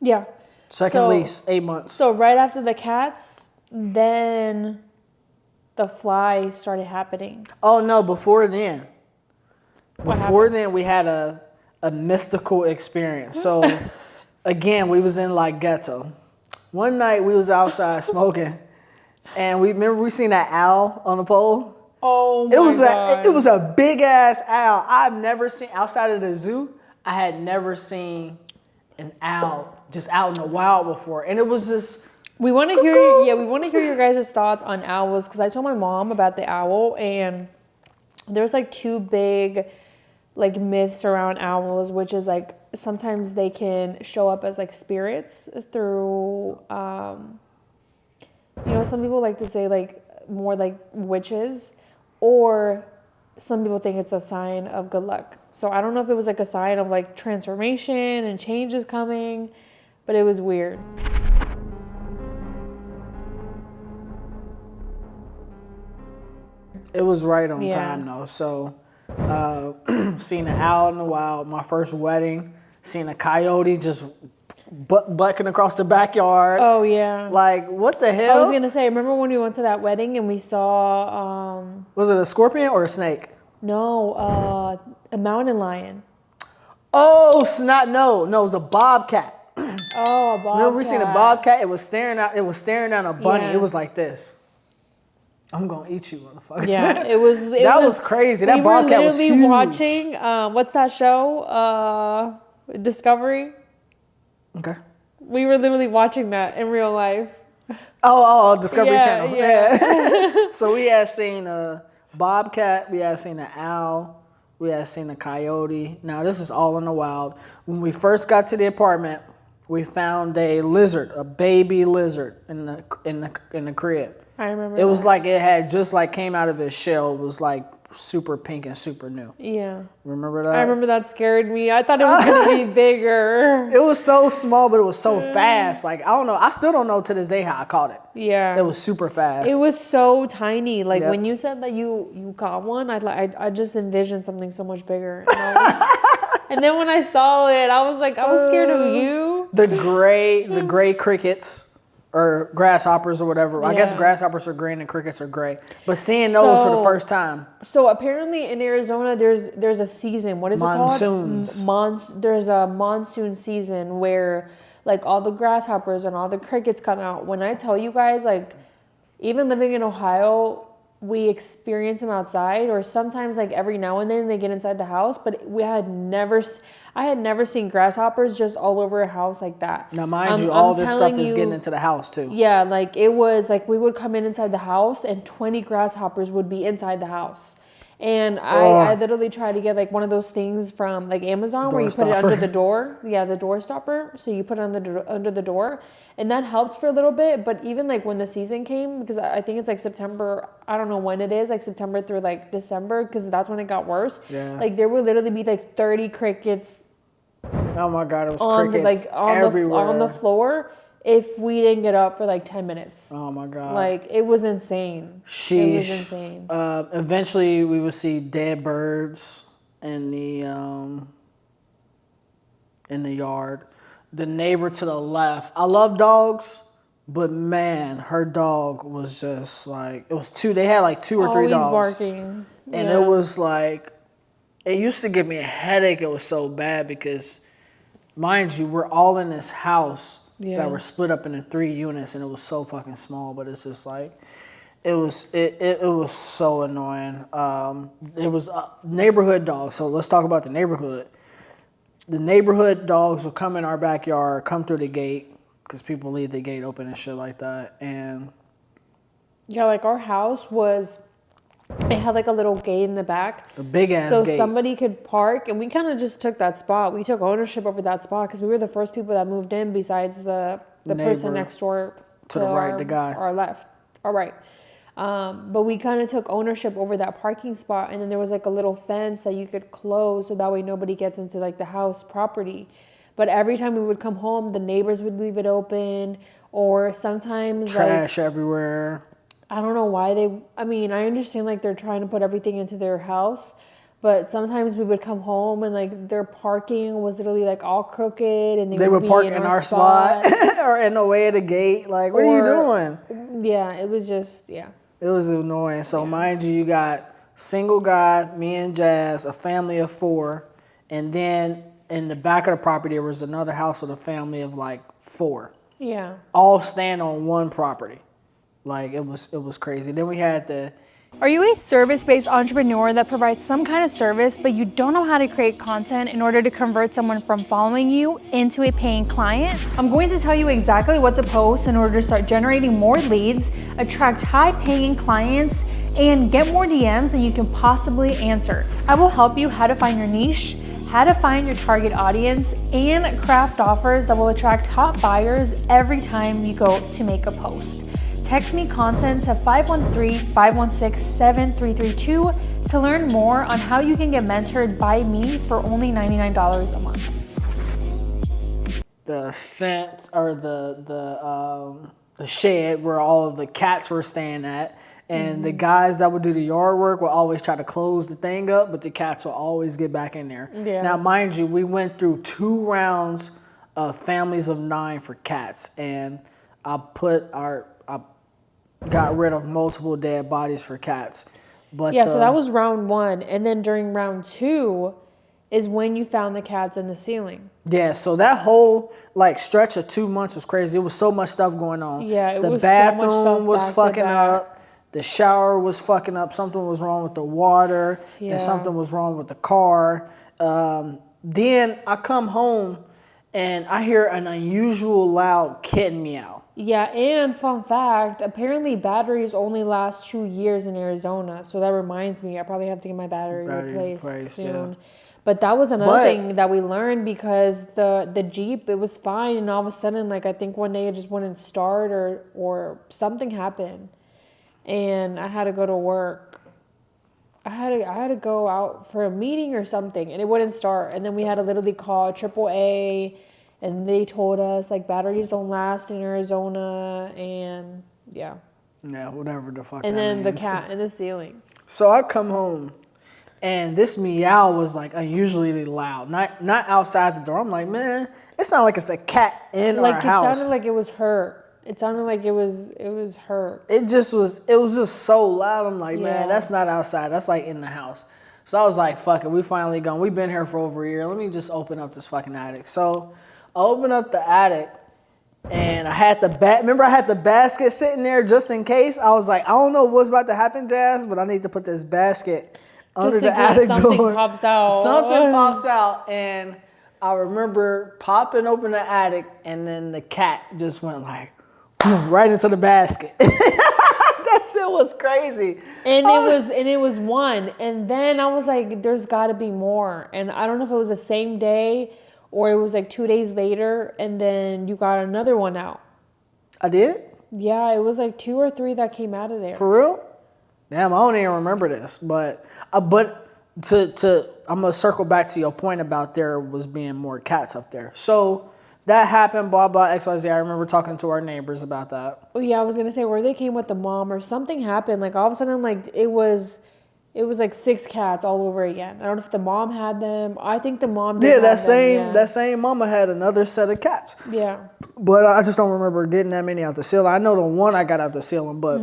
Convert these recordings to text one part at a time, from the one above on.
Yeah. Second lease, 8 months. So right after the cats, then the fly started happening. Oh no, before then. What Then we had a mystical experience. So again, we was in like ghetto. One night we was outside smoking, and we seen that owl on the pole. Oh my God. It was a big ass owl. I've never seen outside of the zoo. I had never seen an owl just out in the wild before, and it was just. We want to hear, we want to hear your guys' thoughts on owls, because I told my mom about the owl, and there's like two big like myths around owls, which is like sometimes they can show up as like spirits through, some people like to say like more like witches, or some people think it's a sign of good luck. So I don't know if it was like a sign of like transformation and change is coming, but it was weird. It was right on time though. So, seen an owl in the wild. My first wedding. Seen a coyote just bucking across the backyard. Oh yeah. Like what the hell? I was gonna say, remember when we went to that wedding and we saw Was it a scorpion or a snake? No, a mountain lion. Oh snot! No, it was a bobcat. Oh, a bobcat. Remember we seen a bobcat? It was staring down a bunny. Yeah. It was like this. I'm gonna eat you, motherfucker. Yeah, it was. That was crazy. That bobcat was huge. We were literally watching. What's that show? Discovery. Okay. We were literally watching that in real life. Oh, Discovery Channel. Yeah. So we had seen a bobcat. We had seen an owl. We had seen a coyote. Now this is all in the wild. When we first got to the apartment, we found a lizard, a baby lizard in the crib. I remember. It was like it had just like came out of its shell. It was like super pink and super new. Yeah. Remember that? I remember that scared me. I thought it was gonna be bigger. It was so small, but it was so fast. Like I don't know. I still don't know to this day how I caught it. Yeah. It was super fast. It was so tiny. Like Yep. when you said that you caught one, I just envisioned something so much bigger. And then when I saw it, I was like, I was scared of you. The gray crickets or grasshoppers or whatever. I guess grasshoppers are green and crickets are gray. But seeing those for the first time. So apparently in Arizona, there's a season. What is Monsoons. it called? There's a monsoon season where like all the grasshoppers and all the crickets come out. When I tell you guys, like even living in Ohio, we experience them outside, or sometimes like every now and then they get inside the house, but I had never seen grasshoppers just all over a house like that. Now mind you, all this stuff is getting into the house too. Yeah, like it was like we would come inside the house and 20 grasshoppers would be inside the house. And I literally tried to get like one of those things from like Amazon where you put it under the door. Yeah, the door stopper. So you put it under the door. And that helped for a little bit. But even like when the season came, because I think it's like September, I don't know when it is, like September through like December, because that's when it got worse. Yeah. Like there would literally be like 30 crickets. Oh my God, it was crickets everywhere. On the floor if we didn't get up for like 10 minutes. Oh my God. Like it was insane. Sheesh. It was insane. Eventually we would see dead birds in the yard. The neighbor to the left. I love dogs, but man, her dog was just like, it was two. They had like 2 or 3 dogs. Always barking. And it was like, it used to give me a headache. It was so bad because, mind you, we're all in this house that were split up into 3 units, and it was so fucking small. But it's just like, it was so annoying. It was neighborhood dogs. So let's talk about the neighborhood. The neighborhood dogs will come in our backyard, come through the gate, because people leave the gate open and shit like that. And yeah, like our house it had like a little gate in the back. A big ass so gate. So somebody could park, and we kind of just took that spot. We took ownership over that spot because we were the first people that moved in besides the person next door to the right, the guy. Our left, our right. But we kind of took ownership over that parking spot, and then there was like a little fence that you could close so that way nobody gets into like the house property. But every time we would come home, the neighbors would leave it open, or sometimes trash everywhere. I don't know why I understand like they're trying to put everything into their house, But sometimes we would come home and like their parking was literally like all crooked, and they would park in our spot or in the way of the gate. Like, what are you doing? Yeah, it was just, yeah. It was annoying. So mind you got single guy, me and Jazz, a family of 4, and then in the back of the property there was another house with a family of like 4. Yeah. All stand on one property. Like it was crazy. Then we had the Are you a service-based entrepreneur that provides some kind of service, but you don't know how to create content in order to convert someone from following you into a paying client? I'm going to tell you exactly what to post in order to start generating more leads, attract high-paying clients, and get more DMs than you can possibly answer. I will help you how to find your niche, how to find your target audience, and craft offers that will attract top buyers every time you go to make a post. Text me content to 513-516-7332 to learn more on how you can get mentored by me for only $99 a month. The fence or the shed where all of the cats were staying at, and the guys that would do the yard work would always try to close the thing up, but the cats will always get back in there. Yeah. Now, mind you, we went through 2 rounds of families of 9 for cats, and I got rid of multiple dead bodies for cats. But yeah, so that was round 1, and then during round 2 is when you found the cats in the ceiling. Yeah, so that whole like stretch of 2 months was crazy. It was so much stuff going on. Yeah, it the was bathroom so much stuff was back to fucking back. up. The shower was fucking up. Something was wrong with the water, Yeah. and something was wrong with the car. Then I come home and I hear an unusual loud kitten meow. Yeah, and fun fact, apparently batteries only last 2 years in Arizona. So that reminds me, I probably have to get my battery replaced soon. Yeah. But that was another thing that we learned, because the Jeep, it was fine, and all of a sudden, like I think one day it just wouldn't start or something happened, and I had to go to work. I had to go out for a meeting or something, and it wouldn't start. And then we had to literally call AAA, and they told us like batteries don't last in Arizona, and yeah. Yeah, whatever the fuck. And that then the means. cat in the ceiling. So I come home, and this meow was like unusually loud. Not outside the door. I'm like, man, it sounds like it's a cat in Like our it house. sounded like it was her. It sounded like it was her. It was just so loud. I'm like, man, Yeah. that's not outside. That's like in the house. So I was like, fuck it. We finally gone. We've been here for over a year. Let me just open up this fucking attic. So I opened up the attic, and I had remember I had the basket sitting there just in case. I was like, I don't know what's about to happen, Jazz, but I need to put this basket under Just the in case attic something door. pops out. Something pops out, and I remember popping open the attic, and then the cat just went like right into the basket. That shit was crazy. And it was one. And then I was like, there's gotta be more. And I don't know if it was the same day or it was like 2 days later, and then you got another one out. I did? Yeah, it was like 2 or 3 that came out of there. For real? Damn, I don't even remember this. But I'm gonna circle back to your point about there was being more cats up there. So that happened, blah blah XYZ. I remember talking to our neighbors about that. Oh yeah, I was gonna say where they came with the mom or something happened. Like all of a sudden, like it was like 6 cats all over again. I don't know if the mom had them. I think the mom did. Yeah, have that them, same mama had another set of cats. Yeah. But I just don't remember getting that many out the ceiling. I know the one I got out the ceiling, but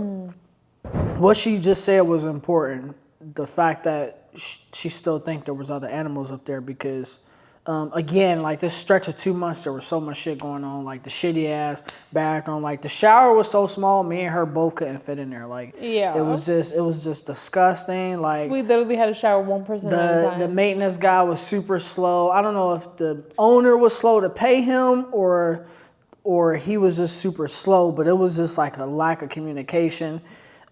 what she just said was important. The fact that she still think there was other animals up there because, again, like this stretch of 2 months, there was so much shit going on. Like the shitty ass bathroom, like the shower was so small, me and her both couldn't fit in there. Like Yeah. it was just disgusting. Like We literally had to shower one person at a time. the maintenance guy was super slow. I don't know if the owner was slow to pay him or he was just super slow, but it was just like a lack of communication.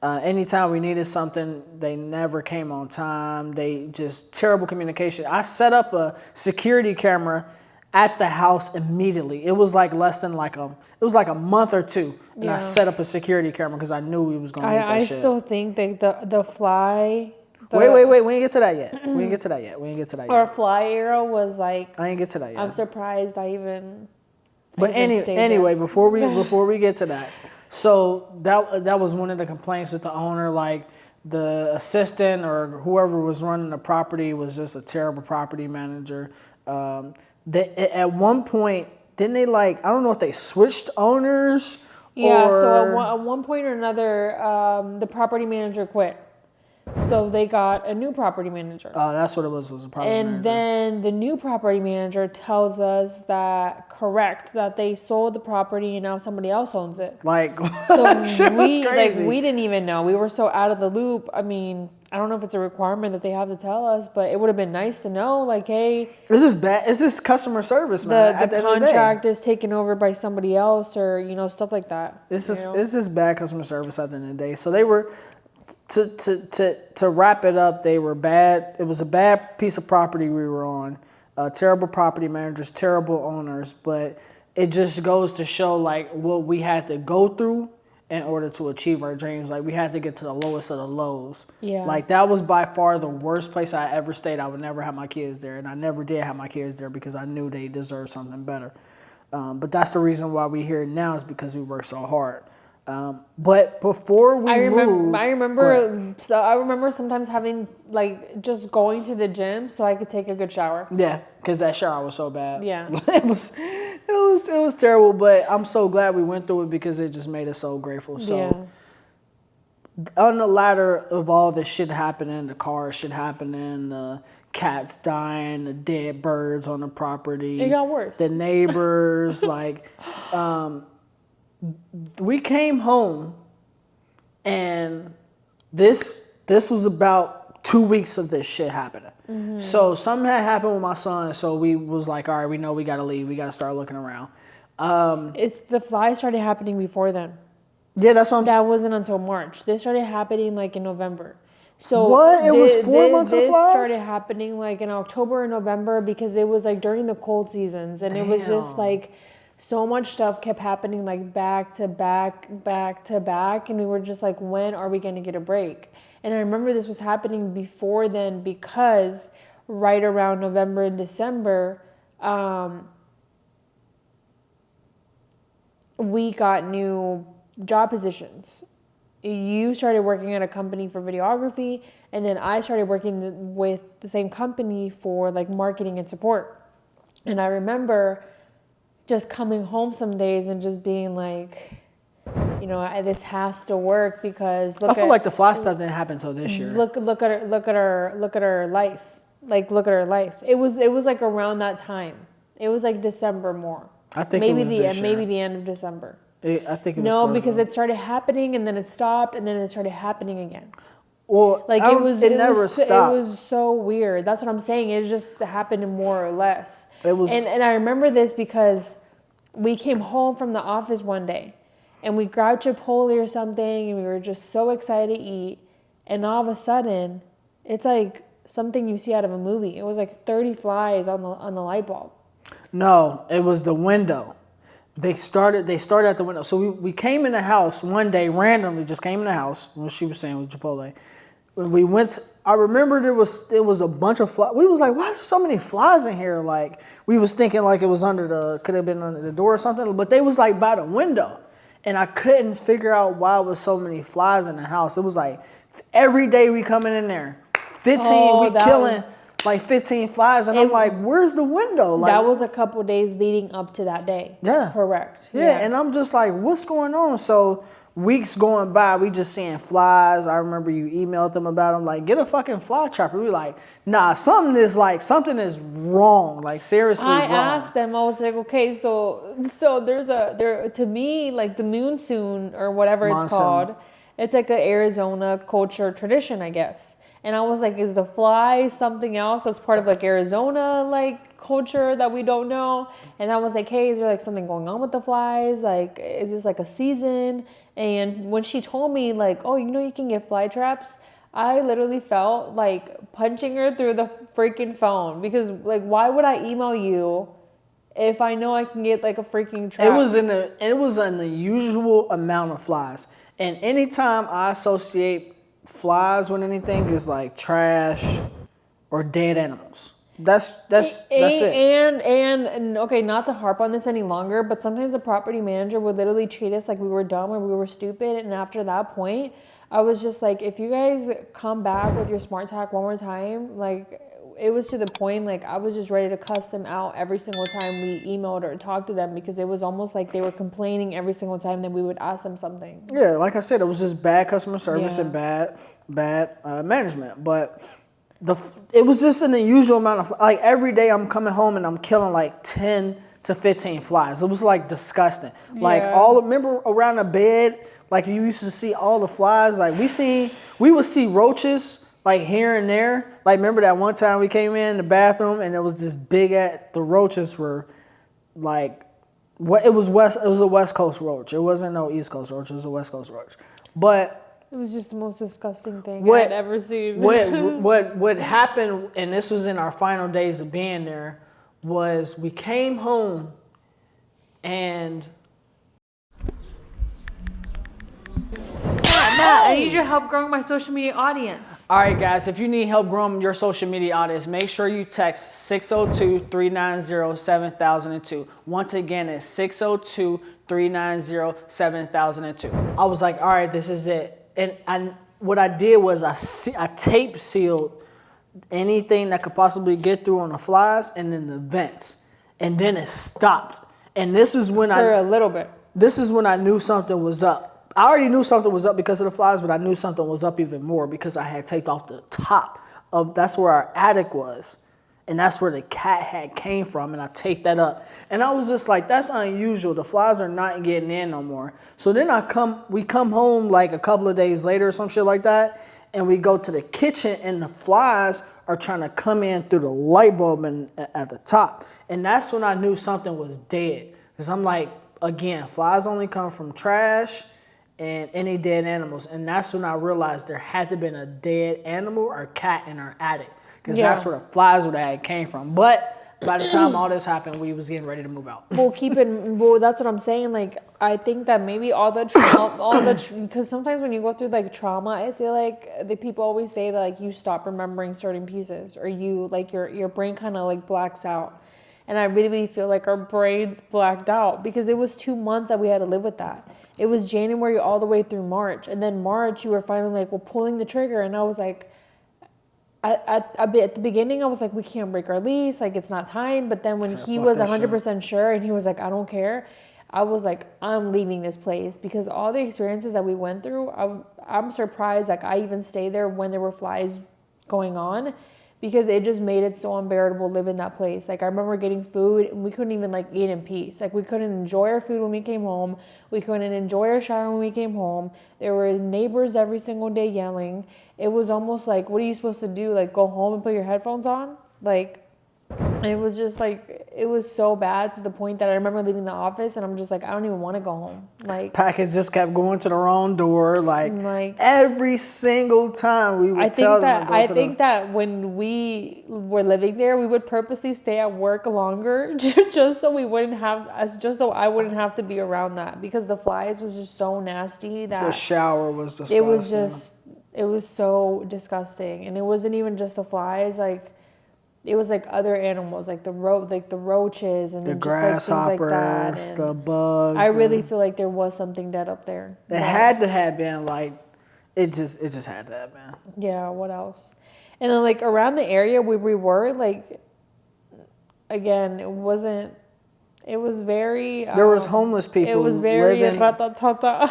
Anytime we needed something, they never came on time. They just terrible communication. I set up a security camera at the house immediately. It was like less than it was like a month or 2, and Yeah. I set up a security camera because I knew we was gonna need that I shit. still think that the fly. Wait. We ain't get to that yet. We ain't get to that yet. Our fly arrow was like. I ain't get to that yet. I'm surprised I even. But stayed there. anyway, before we get to that, so that was one of the complaints with the owner. Like the assistant or whoever was running the property was just a terrible property manager. At one point, didn't they I don't know if they switched owners. Yeah, or... so at one point or another, the property manager quit. So they got a new property manager. Oh, that's what it was a property manager. And then the new property manager tells us that they sold the property and now somebody else owns it. So shit was crazy. We didn't even know. We were so out of the loop. I mean, I don't know if it's a requirement that they have to tell us, but it would have been nice to know, hey, this is bad. This is customer service, man. The contract is taken over by somebody else, or stuff like that. It's just bad customer service at the end of the day. So they were. To wrap it up, they were bad. It was a bad piece of property we were on. Terrible property managers, terrible owners. But it just goes to show what we had to go through in order to achieve our dreams. We had to get to the lowest of the lows. Yeah. That was by far the worst place I ever stayed. I would never have my kids there, and I never did have my kids there because I knew they deserved something better. But that's the reason why we're here now, is because we worked so hard. But before we moved, I remember sometimes having just going to the gym so I could take a good shower. Yeah, because that shower was so bad. Yeah, it was terrible. But I'm so glad we went through it because it just made us so grateful. So on the ladder of all this shit happening, the car shit happening, the cats dying, the dead birds on the property, it got worse. The neighbors, we came home, and this was about 2 weeks of this shit happening. Mm-hmm. So something had happened with my son, so we was all right, we know we got to leave. We got to start looking around. It's the flies started happening before then. Yeah, that's what I'm saying. That wasn't until March. This started happening in November. So what? It was 4 months of flies? This started happening in October and November because it was during the cold seasons, and it was just so much stuff kept happening back to back, and we were just when are we going to get a break? And I remember this was happening before then because right around November and December, we got new job positions. You started working at a company for videography, and then I started working with the same company for marketing and support. And I remember just coming home some days and just being this has to work because I feel the fly stuff didn't happen until this year. Look at our life. Look at our life. It was around that time. It was December more. I think maybe it was this year. Maybe the end of December. I think it was because it started happening and then it stopped and then it started happening again. Well, it never stopped. It was so weird. That's what I'm saying. It just happened more or less. It was, and I remember this because we came home from the office one day and we grabbed Chipotle or something and we were just so excited to eat. And all of a sudden, it's something you see out of a movie. It was 30 flies on the light bulb. No, it was the window. They started at the window. So we came in the house one day, randomly just came in the house, what she was saying with Chipotle. When we went, I remember it was a bunch of flies. We was why is there so many flies in here? We was thinking it was could have been under the door or something, but they was by the window. And I couldn't figure out why it was so many flies in the house. It was every day we coming in there, 15, killing 15 flies. And I'm where's the window? That was a couple days leading up to that day. Yeah. Correct. Yeah, and I'm just what's going on? So weeks going by, we just seeing flies. I remember you emailed them about them, get a fucking fly trapper. We nah, something is wrong, seriously wrong. I asked them, I was okay, so to me, the monsoon or whatever it's called, it's an Arizona culture tradition, I guess. And I was is the fly something else that's part of Arizona culture that we don't know? And I was hey, is there something going on with the flies? Is this a season? And when she told me oh, you can get fly traps, I literally felt punching her through the freaking phone because why would I email you if I know I can get a freaking trap? It was an unusual amount of flies. And anytime I associate flies with anything is trash or dead animals. That's it. And okay, not to harp on this any longer, but sometimes the property manager would literally treat us like we were dumb or we were stupid, and after that point, I was just like, if you guys come back with your smart tack one more time, like, it was to the point, like, I was just ready to cuss them out every single time we emailed or talked to them, because it was almost like they were complaining every single time that we would ask them something. Yeah, like I said, it was just bad customer service and bad management. But it was just an unusual amount of, like, every day I'm coming home and I'm killing like 10 to 15 flies. It was like disgusting. Like remember around the bed, like you used to see all the flies. Like we would see roaches like here and there. Like remember that one time we came in the bathroom and it was this big the roaches were like, it was a West Coast roach. It wasn't no East Coast roach. It was a West Coast roach. But it was just the most disgusting thing I'd ever seen. What happened, and this was in our final days of being there, was we came home and Matt, I need your help growing my social media audience. All right, guys, if you need help growing your social media audience, make sure you text 602-390-7002. Once again, it's 602-390-7002. I was like, all right, this is it. And what I did was I tape sealed anything that could possibly get through on the flies and then the vents. And then it stopped. And this is when For a little bit. This is when I knew something was up. I already knew something was up because of the flies, but I knew something was up even more because I had taped off the top of, that's where our attic was. And that's where the cat had came from, and I taped that up. And I was just like, that's unusual. The flies are not getting in no more. So then we come home like a couple of days later or some shit like that, and we go to the kitchen, and the flies are trying to come in through the light bulb at the top. And that's when I knew something was dead. Because I'm like, again, flies only come from trash and any dead animals. And that's when I realized there had to have been a dead animal or cat in our attic. Because that's where the flies would have came from. But by the time all this happened, we was getting ready to move out. Well, that's what I'm saying. Like, I think that maybe because sometimes when you go through like trauma, I feel like the people always say that like you stop remembering certain pieces, or you like your brain kind of like blacks out. And I really feel like our brains blacked out because it was 2 months that we had to live with that. It was January all the way through March. And then March, you were finally like, well, pulling the trigger. And I was like, at the beginning, I was like, we can't break our lease. Like, it's not time. But then when he was 100% sure and he was like, I don't care, I was like, I'm leaving this place. Because all the experiences that we went through, I'm surprised like I even stayed there when there were flies going on. Because it just made it so unbearable to live in that place. Like, I remember getting food and we couldn't even like eat in peace. Like, we couldn't enjoy our food when we came home. We couldn't enjoy our shower when we came home. There were neighbors every single day yelling. It was almost like, what are you supposed to do? Like, go home and put your headphones on? Like, it was just like, it was so bad to the point that I remember leaving the office and I'm just like, I don't even want to go home. Like, package just kept going to the wrong door. Like every single time we would tell them. I think that when we were living there, we would purposely stay at work longer just so I wouldn't have to be around that, because the flies was just so nasty that the shower was disgusting. It was so disgusting. And it wasn't even just the flies, like it was like other animals, like the roaches and the just grasshoppers, like things like that. And the bugs. I really feel like there was something dead up there. It had to have been like, it just had to have been. Yeah, what else? And then like around the area where we were, like, again, it was very. There was homeless people. It was very ratatata.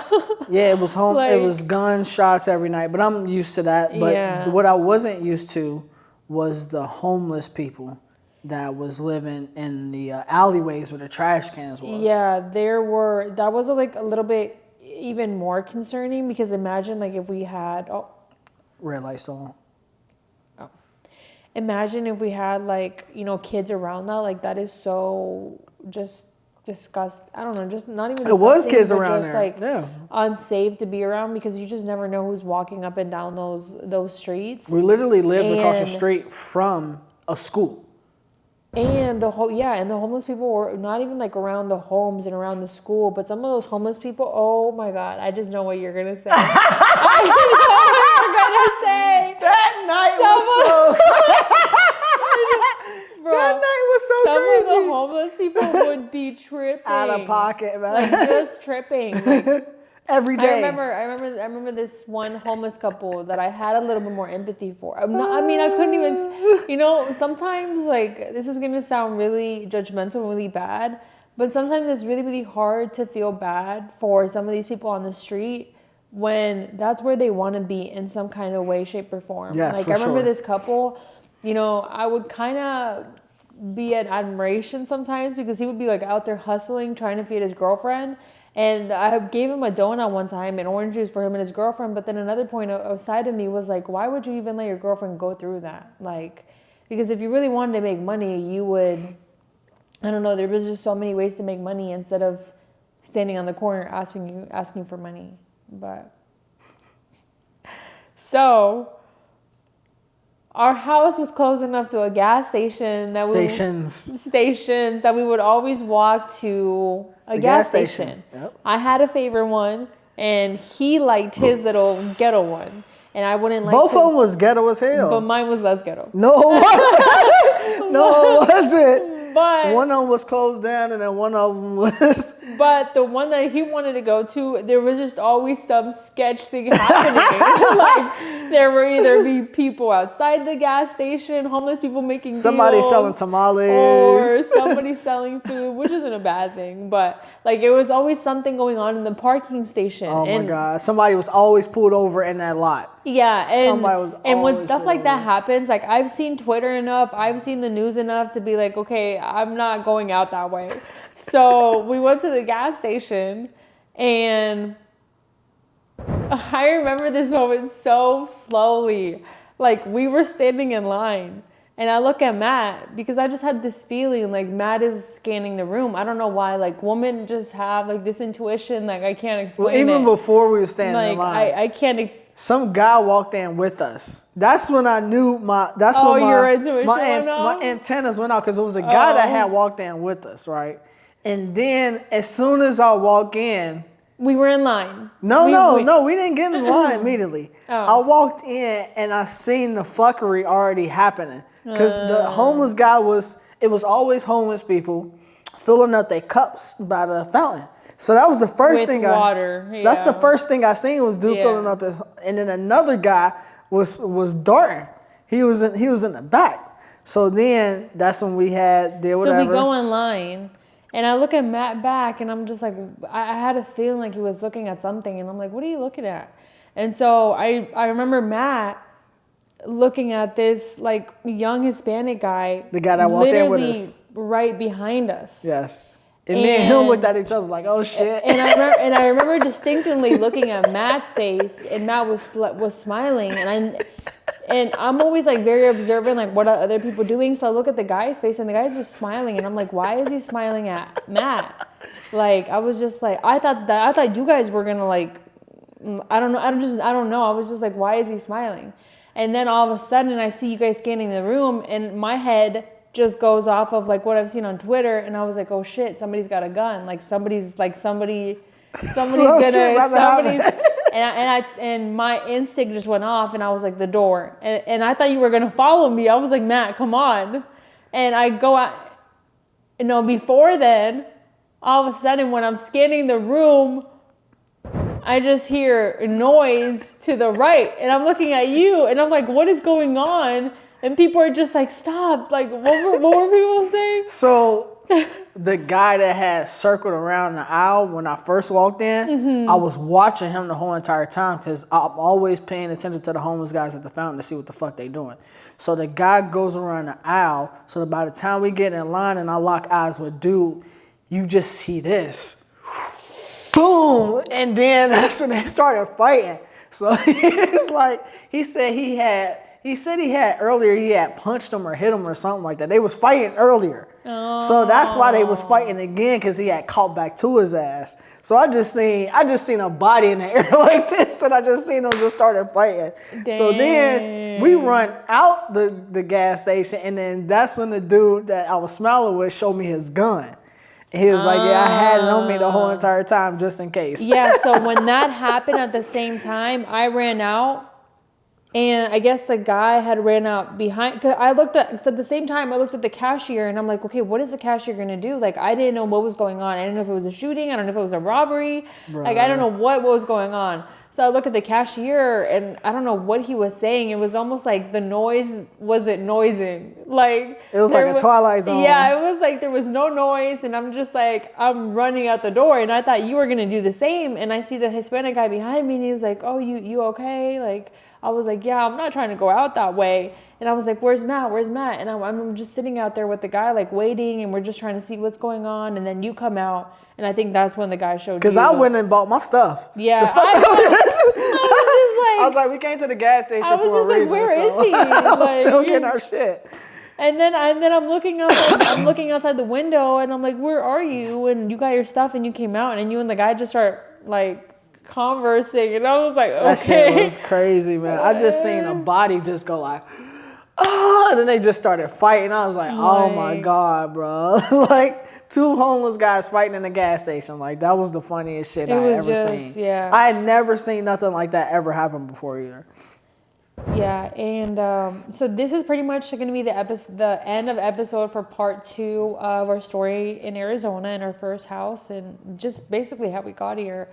Yeah, it was home. It was gunshots every night. But I'm used to that. But what I wasn't used to was the homeless people that was living in the alleyways where the trash cans was. Yeah, that was like a little bit even more concerning, because imagine like if we had red light still on. Imagine if we had like, kids around that. Like, that is so just disgusting. I don't know, just not even disgusting. It was kids around just there. Like unsafe to be around, because you just never know who's walking up and down those streets. We literally lived across the street from a school. And the homeless people were not even like around the homes and around the school, but some of those homeless people, oh my God, I just know what you're gonna say. I know what you're gonna say. That night was so Bro, that night was so crazy. Some of the homeless people would be tripping. Out of pocket, man. Like, just tripping. Like, every day. I remember this one homeless couple that I had a little bit more empathy for. I couldn't even, sometimes like, this is going to sound really judgmental and really bad, but sometimes it's really, really hard to feel bad for some of these people on the street when that's where they want to be in some kind of way, shape, or form. Yes, like, for I remember sure. this couple, I would kind of be at admiration sometimes because he would be like out there hustling, trying to feed his girlfriend. And I gave him a donut one time and orange juice for him and his girlfriend. But then another point aside of me was like, why would you even let your girlfriend go through that? Like, because if you really wanted to make money, you would, I don't know, there was just so many ways to make money instead of standing on the corner asking for money. But so our house was close enough to a gas station stations that we would always walk to a gas station. Yep. I had a favorite one, and he liked his little ghetto one, and I wouldn't like. Both of them was ghetto as hell. But mine was less ghetto. No, it wasn't. No, it wasn't. But one of them was closed down, and then one of them was. But the one that he wanted to go to, there was just always some sketch thing happening. Like, there would either be people outside the gas station, homeless people making somebody deals, selling tamales, or somebody selling food, which isn't a bad thing. But like, it was always something going on in the parking station. Oh my God! Somebody was always pulled over in that lot. Yeah, Somebody was and when always stuff like that happens, like I've seen Twitter enough, I've seen the news enough to be like, okay, I'm not going out that way. So we went to the gas station, and I remember this moment so slowly. Like, we were standing in line, and I look at Matt because I just had this feeling like Matt is scanning the room. I don't know why. Like, women just have like this intuition. Like, I can't explain Well, even it. before we were standing in line, I can't. Some guy walked in with us. That's when I knew your intuition went off? my antennas went out because it was a guy that had walked in with us, right? And then as soon as I walk in, we were in line. No, we didn't get in line immediately. Oh. I walked in and I seen the fuckery already happening because the homeless guy it was always homeless people filling up their cups by the fountain. So that was the first With thing water, that's the yeah. first thing I seen was dude filling up his, and then another guy was darting. He was in the back. So then that's when we did whatever. So we go in line, and I look at Matt back, and I'm just like, I had a feeling like he was looking at something, and I'm like, what are you looking at? And so I remember Matt looking at this like young Hispanic guy, The guy that walked in with us. right behind us. Yes. And me and him looked at each other like, oh shit. And I remember distinctly looking at Matt's face, and Matt was smiling, and I'm always like very observant, like what are other people doing. So I look at the guy's face, and the guy's just smiling, and I'm like, why is he smiling at Matt? Like, I was just like, I thought you guys were gonna like, I don't know. I was just like, why is he smiling? And then all of a sudden, I see you guys scanning the room, and my head just goes off of like what I've seen on Twitter, and I was like, oh shit, somebody's got a gun. Like somebody's and my instinct just went off, and I was like, the door. And I thought you were gonna follow me. I was like, Matt, come on. And I go out. Before then, all of a sudden when I'm scanning the room, I just hear noise to the right, and I'm looking at you, and I'm like, what is going on? And people are just like, stop. Like, what were people saying? So the guy that had circled around the aisle when I first walked in, I was watching him the whole entire time because I'm always paying attention to the homeless guys at the fountain to see what the fuck they doing. So the guy goes around the aisle. So that by the time we get in line and I lock eyes with dude, you just see this. Boom. And then that's when they started fighting. So it's like, he said he had earlier he had punched him or hit him or something like that. They was fighting earlier. Oh. So that's why they was fighting again, because he had caught back to his ass. So I just seen a body in the air like this, and I just seen them just started fighting. Dang. So then we run out the gas station, and then that's when the dude that I was smiling with showed me his gun. He was like, yeah, I had it on me the whole entire time just in case. Yeah, so when that happened at the same time, I ran out. And I guess the guy had ran out behind. Cause cause at the same time, I looked at the cashier and I'm like, okay, what is the cashier gonna do? Like, I didn't know what was going on. I didn't know if it was a shooting. I don't know if it was a robbery. Bro. Like, I don't know what was going on. So I look at the cashier and I don't know what he was saying. It was almost like the noise wasn't noising. Like, it was like a Twilight Zone. Yeah, it was like there was no noise. And I'm just like, I'm running out the door. And I thought you were gonna do the same. And I see the Hispanic guy behind me and he was like, oh, you okay? Like, I was like, yeah, I'm not trying to go out that way. And I was like, where's Matt? Where's Matt? And I'm just sitting out there with the guy, like waiting, and we're just trying to see what's going on. And then you come out, and I think that's when the guy showed you. Because I went and bought my stuff. Yeah, the stuff I was like, we came to the gas station I was for just a like, reason. where is he? I was Like, still getting our shit. And then I'm looking outside. I'm looking outside the window, and I'm like, where are you? And you got your stuff, and you came out, and you and the guy just start like conversing, and I was like, okay. That shit was crazy, man. I just seen a body just go like, oh, and then they just started fighting. I was like, oh my God, bro. Like 2 homeless guys fighting in a gas station. Like, that was the funniest shit I ever seen. Yeah. I had never seen nothing like that ever happen before either. Yeah, and so this is pretty much going to be the end of episode for part 2 of our story in Arizona in our first house, and just basically how we got here.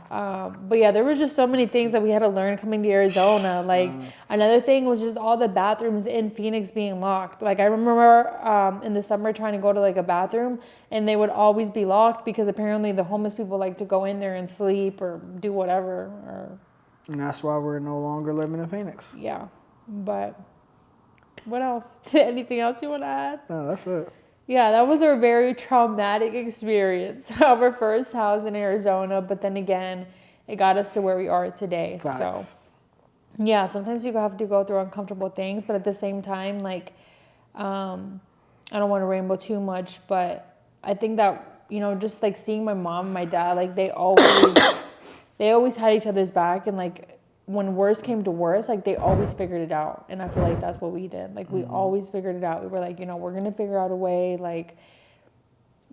But yeah, there was just so many things that we had to learn coming to Arizona. Like another thing was just all the bathrooms in Phoenix being locked. Like I remember in the summer trying to go to like a bathroom, and they would always be locked because apparently the homeless people like to go in there and sleep or do whatever. And that's why we're no longer living in Phoenix. Yeah, but what else? Anything else you want to add? No, that's it. Yeah, that was a very traumatic experience of our first house in Arizona. But then again, it got us to where we are today. Facts. So, yeah, sometimes you have to go through uncomfortable things. But at the same time, like, I don't want to ramble too much. But I think that, you know, just like seeing my mom and my dad, like they always had each other's back. And like when worst came to worst, like they always figured it out. And I feel like that's what we did. Like we always figured it out. We were like, you know, we're going to figure out a way, like,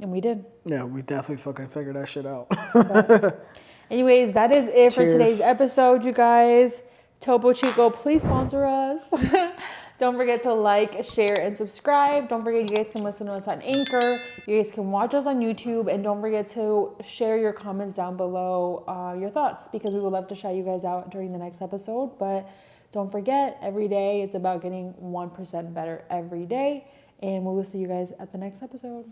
and we did. Yeah, we definitely fucking figured that shit out. But anyways, that is it for Cheers. today's episode, you guys. Topo Chico, please sponsor us. Don't forget to like, share, and subscribe. Don't forget you guys can listen to us on Anchor. You guys can watch us on YouTube. And don't forget to share your comments down below, your thoughts, because we would love to shout you guys out during the next episode. But don't forget, every day it's about getting 1% better every day. And we will see you guys at the next episode.